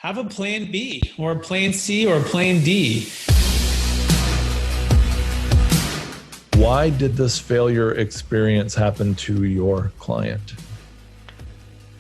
Have a plan B or a plan C or a plan D. Why did this failure experience happen to your client?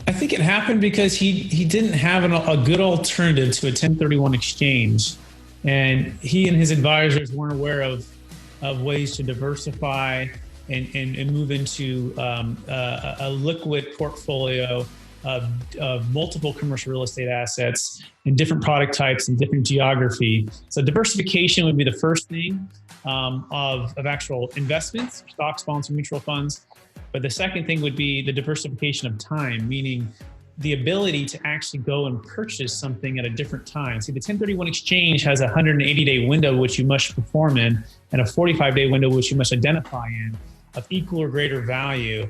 I think it happened because he didn't have a good alternative to a 1031 exchange. And he and his advisors weren't aware of ways to diversify and move into a liquid portfolio of multiple commercial real estate assets in different product types and different geography. So diversification would be the first thing of actual investments, stocks, bonds, and mutual funds. But the second thing would be the diversification of time, meaning the ability to actually go and purchase something at a different time. See, the 1031 exchange has a 180-day window which you must perform in and a 45-day window which you must identify in of equal or greater value.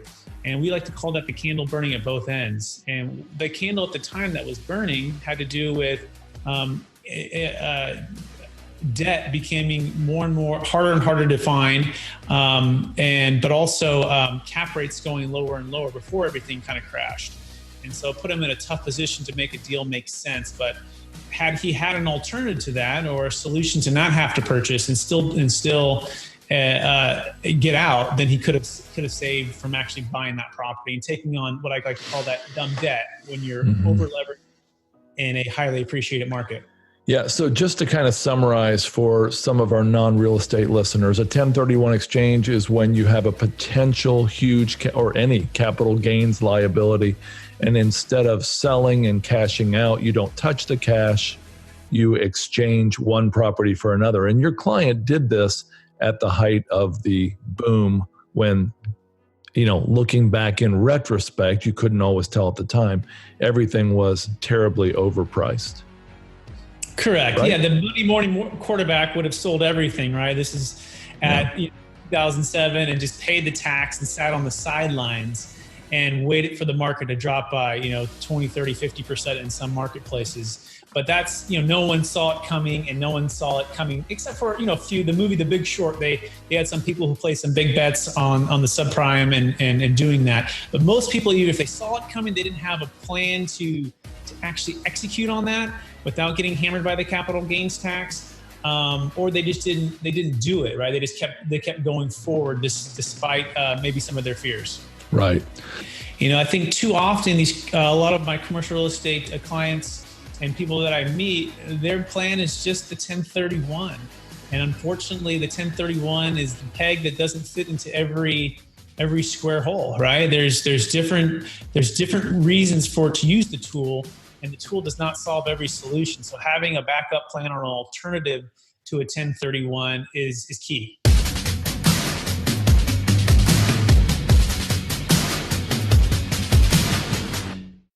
And we like to call that the candle burning at both ends. And the candle at the time that was burning had to do with debt becoming more and more harder and harder to find, but also cap rates going lower and lower before everything kind of crashed. And so it put him in a tough position to make a deal make sense. But had he had an alternative to that or a solution to not have to purchase and still get out, then he could have saved from actually buying that property and taking on what I like to call that dumb debt when you're over leveraged in a highly appreciated market. Yeah. So just to kind of summarize for some of our non-real estate listeners, a 1031 exchange is when you have a potential huge or any capital gains liability. And instead of selling and cashing out, you don't touch the cash, you exchange one property for another. And your client did this at the height of the boom when, looking back in retrospect, you couldn't always tell at the time, everything was terribly overpriced. Correct. Right? Yeah, the Monday morning quarterback would have sold everything, right? This is at 2007 and just paid the tax and sat on the sidelines and waited for the market to drop by, 20, 30, 50% in some marketplaces. But that's, no one saw it coming and no one saw it coming except for, a few. The movie The Big Short, they had some people who played some big bets on the subprime and doing that. But most people, even if they saw it coming, they didn't have a plan to actually execute on that without getting hammered by the capital gains tax, or they just didn't do it, right? They kept going forward despite maybe some of their fears. Right. I think too often a lot of my commercial real estate clients and people that I meet, their plan is just the 1031. And unfortunately, the 1031 is the peg that doesn't fit into every square hole, right? There's different reasons for it to use the tool, and the tool does not solve every solution. So having a backup plan or an alternative to a 1031 is key.